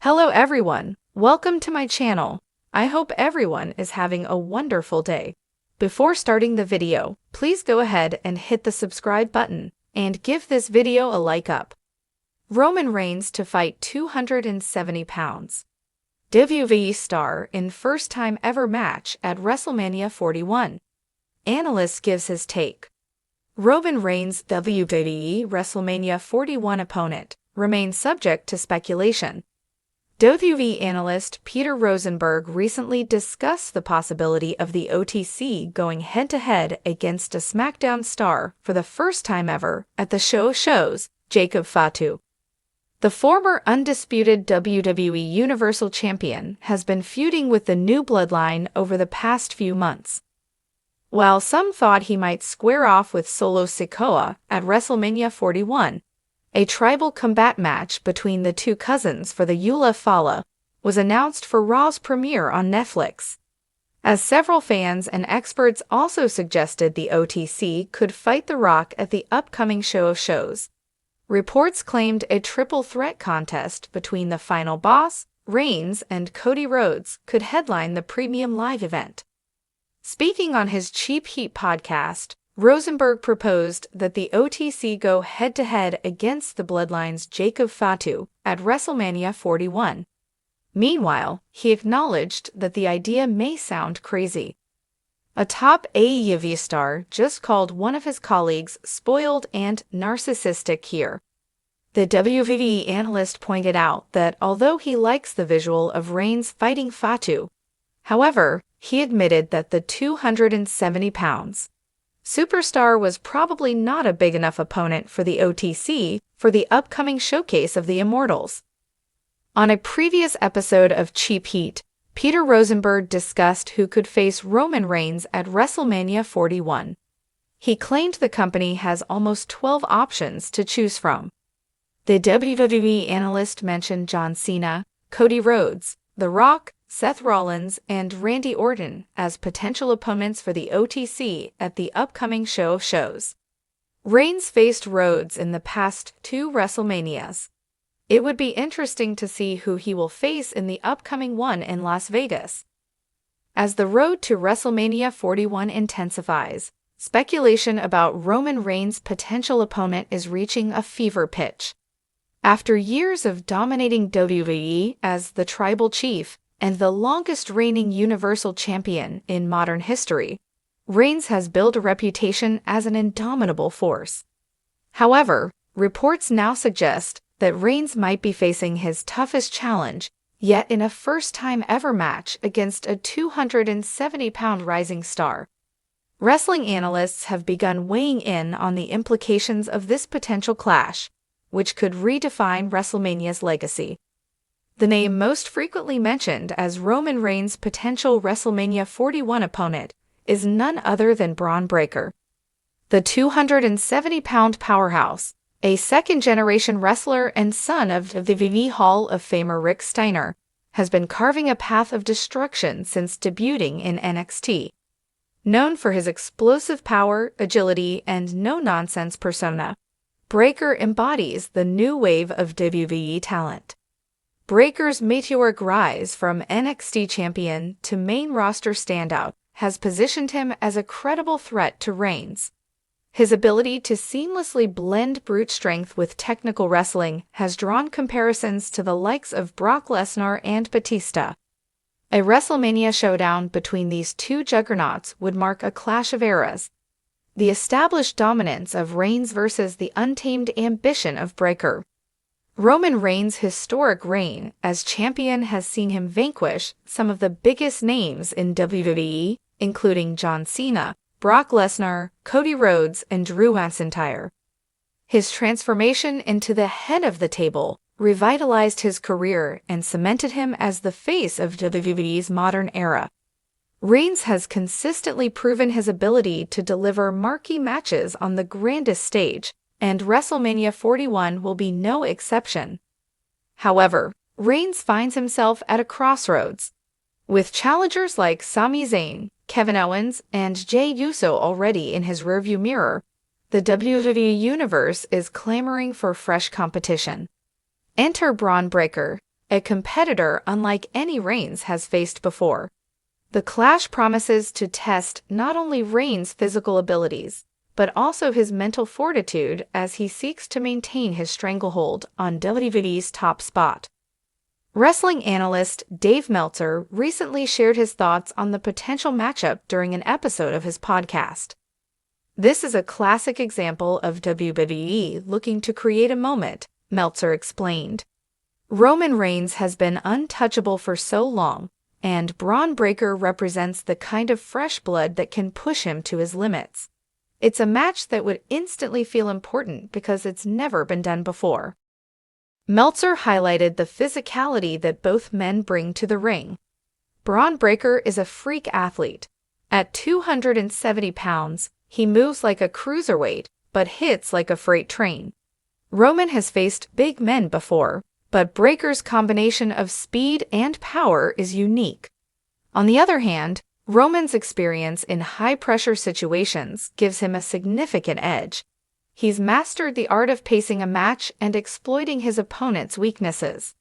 Hello everyone, welcome to my channel. I hope everyone is having a wonderful day. Before starting the video, please go ahead and hit the subscribe button and give this video a like up. Roman Reigns to fight 270 pounds. WWE star in first time ever match at WrestleMania 41. Analyst gives his take. Roman Reigns' WWE WrestleMania 41 opponent remains subject to speculation. WWE analyst Peter Rosenberg recently discussed the possibility of the OTC going head-to-head against a SmackDown star for the first time ever at the shows Jacob Fatu. The former undisputed WWE Universal Champion has been feuding with the new bloodline over the past few months. While some thought he might square off with Solo Sikoa at WrestleMania 41, a tribal combat match between the two cousins for the Eula Fala was announced for Raw's premiere on Netflix. As several fans and experts also suggested the OTC could fight The Rock at the upcoming shows. Reports claimed a triple threat contest between the final boss, Reigns, and Cody Rhodes could headline the premium live event. Speaking on his Cheap Heat podcast, Rosenberg proposed that the OTC go head-to-head against the Bloodline's Jacob Fatu at WrestleMania 41. Meanwhile, he acknowledged that the idea may sound crazy. A top AEW star just called one of his colleagues spoiled and narcissistic here. The WWE analyst pointed out that although he likes the visual of Reigns fighting Fatu, however, he admitted that the 270 pounds superstar was probably not a big enough opponent for the OTC for the upcoming showcase of the Immortals. On a previous episode of Cheap Heat, Peter Rosenberg discussed who could face Roman Reigns at WrestleMania 41. He claimed the company has almost 12 options to choose from. The WWE analyst mentioned John Cena, Cody Rhodes, The Rock, Seth Rollins, and Randy Orton as potential opponents for the OTC at the upcoming shows. Reigns faced Rhodes in the past two WrestleManias. It would be interesting to see who he will face in the upcoming one in Las Vegas. As the road to WrestleMania 41 intensifies, speculation about Roman Reigns' potential opponent is reaching a fever pitch. After years of dominating WWE as the Tribal Chief and the longest reigning Universal Champion in modern history, Reigns has built a reputation as an indomitable force. However, reports now suggest that Reigns might be facing his toughest challenge yet in a first-time ever match against a 270-pound rising star. Wrestling analysts have begun weighing in on the implications of this potential clash, which could redefine WrestleMania's legacy. The name most frequently mentioned as Roman Reigns' potential WrestleMania 41 opponent is none other than Braun Breaker. The 270-pound powerhouse, a second-generation wrestler and son of the WWE Hall of Famer Rick Steiner, has been carving a path of destruction since debuting in NXT. Known for his explosive power, agility, and no-nonsense persona, Breaker embodies the new wave of WWE talent. Breaker's meteoric rise from NXT champion to main roster standout has positioned him as a credible threat to Reigns. His ability to seamlessly blend brute strength with technical wrestling has drawn comparisons to the likes of Brock Lesnar and Batista. A WrestleMania showdown between these two juggernauts would mark a clash of eras. The established dominance of Reigns versus the untamed ambition of Breaker. Roman Reigns' historic reign as champion has seen him vanquish some of the biggest names in WWE, including John Cena, Brock Lesnar, Cody Rhodes, and Drew McIntyre. His transformation into the head of the table revitalized his career and cemented him as the face of WWE's modern era. Reigns has consistently proven his ability to deliver marquee matches on the grandest stage, and WrestleMania 41 will be no exception. However, Reigns finds himself at a crossroads. With challengers like Sami Zayn, Kevin Owens, and Jey Uso already in his rearview mirror, the WWE Universe is clamoring for fresh competition. Enter Braun Breaker, a competitor unlike any Reigns has faced before. The clash promises to test not only Reigns' physical abilities, but also his mental fortitude as he seeks to maintain his stranglehold on WWE's top spot. Wrestling analyst Dave Meltzer recently shared his thoughts on the potential matchup during an episode of his podcast. This is a classic example of WWE looking to create a moment, Meltzer explained. Roman Reigns has been untouchable for so long, and Braun Breaker represents the kind of fresh blood that can push him to his limits. It's a match that would instantly feel important because it's never been done before. Meltzer highlighted the physicality that both men bring to the ring. Braun Breaker is a freak athlete. At 270 pounds, he moves like a cruiserweight, but hits like a freight train. Roman has faced big men before, but Breaker's combination of speed and power is unique. On the other hand, Roman's experience in high-pressure situations gives him a significant edge. He's mastered the art of pacing a match and exploiting his opponent's weaknesses.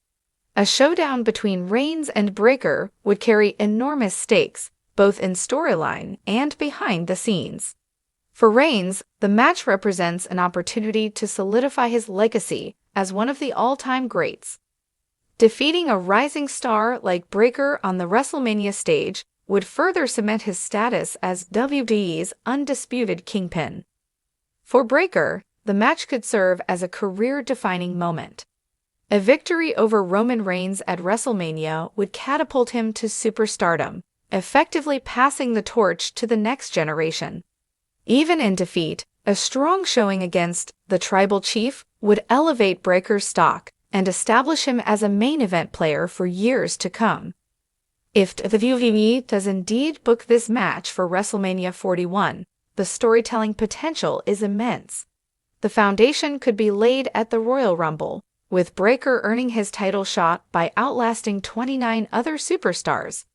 A showdown between Reigns and Breaker would carry enormous stakes, both in storyline and behind the scenes. For Reigns, the match represents an opportunity to solidify his legacy as one of the all-time greats. Defeating a rising star like Breaker on the WrestleMania stage would further cement his status as WWE's undisputed kingpin. For Breaker, the match could serve as a career-defining moment. A victory over Roman Reigns at WrestleMania would catapult him to superstardom, effectively passing the torch to the next generation. Even in defeat, a strong showing against the Tribal Chief would elevate Breaker's stock and establish him as a main event player for years to come. If WWE does indeed book this match for WrestleMania 41, the storytelling potential is immense. The foundation could be laid at the Royal Rumble, with Breaker earning his title shot by outlasting 29 other superstars.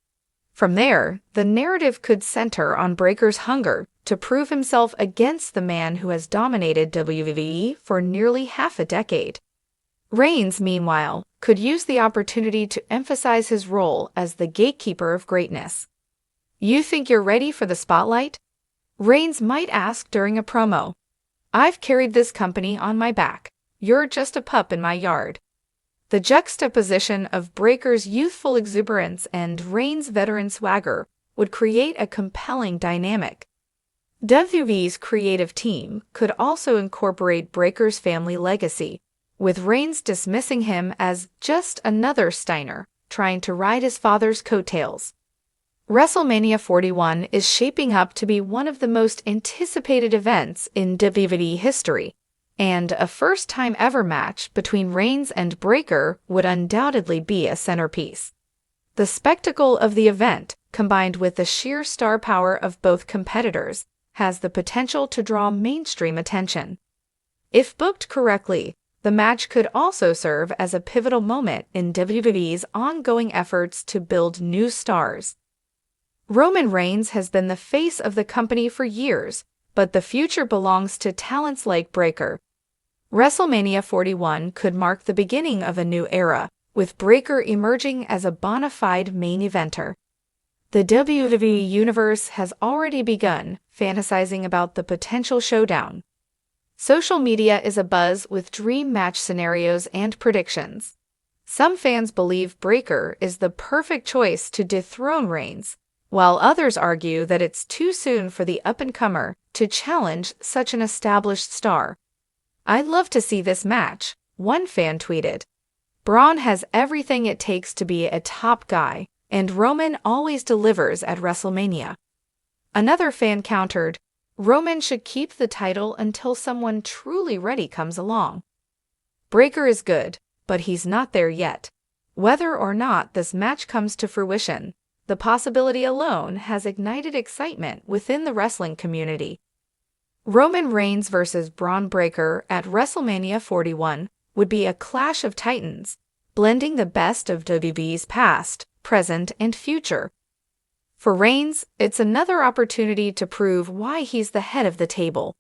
From there, the narrative could center on Breaker's hunger to prove himself against the man who has dominated WWE for nearly half a decade. Reigns, meanwhile, could use the opportunity to emphasize his role as the gatekeeper of greatness. "You think you're ready for the spotlight?" Reigns might ask during a promo. "I've carried this company on my back. You're just a pup in my yard." The juxtaposition of Breaker's youthful exuberance and Reigns' veteran swagger would create a compelling dynamic. WWE's creative team could also incorporate Breaker's family legacy, with Reigns dismissing him as just another Steiner trying to ride his father's coattails. WrestleMania 41 is shaping up to be one of the most anticipated events in WWE history, and a first-time ever match between Reigns and Breaker would undoubtedly be a centerpiece. The spectacle of the event, combined with the sheer star power of both competitors, has the potential to draw mainstream attention. If booked correctly, the match could also serve as a pivotal moment in WWE's ongoing efforts to build new stars. Roman Reigns has been the face of the company for years, but the future belongs to talents like Breaker. WrestleMania 41 could mark the beginning of a new era, with Breaker emerging as a bona fide main eventer. The WWE Universe has already begun fantasizing about the potential showdown. Social media is abuzz with dream match scenarios and predictions. Some fans believe Breaker is the perfect choice to dethrone Reigns, while others argue that it's too soon for the up-and-comer to challenge such an established star. "I'd love to see this match," one fan tweeted. "Braun has everything it takes to be a top guy, and Roman always delivers at WrestleMania." Another fan countered, "Roman should keep the title until someone truly ready comes along." Breaker is good, but he's not there yet. Whether or not this match comes to fruition, the possibility alone has ignited excitement within the wrestling community. Roman Reigns versus Braun Breaker at WrestleMania 41 would be a clash of titans, blending the best of WWE's past, present, and future. For Reigns, it's another opportunity to prove why he's the head of the table.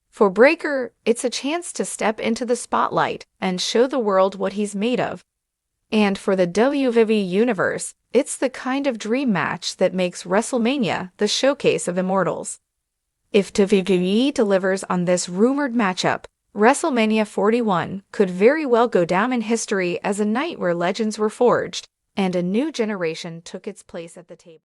For Breaker, it's a chance to step into the spotlight and show the world what he's made of. And for the WWE Universe, it's the kind of dream match that makes WrestleMania the showcase of immortals. If WWE delivers on this rumored matchup, WrestleMania 41 could very well go down in history as a night where legends were forged and a new generation took its place at the table.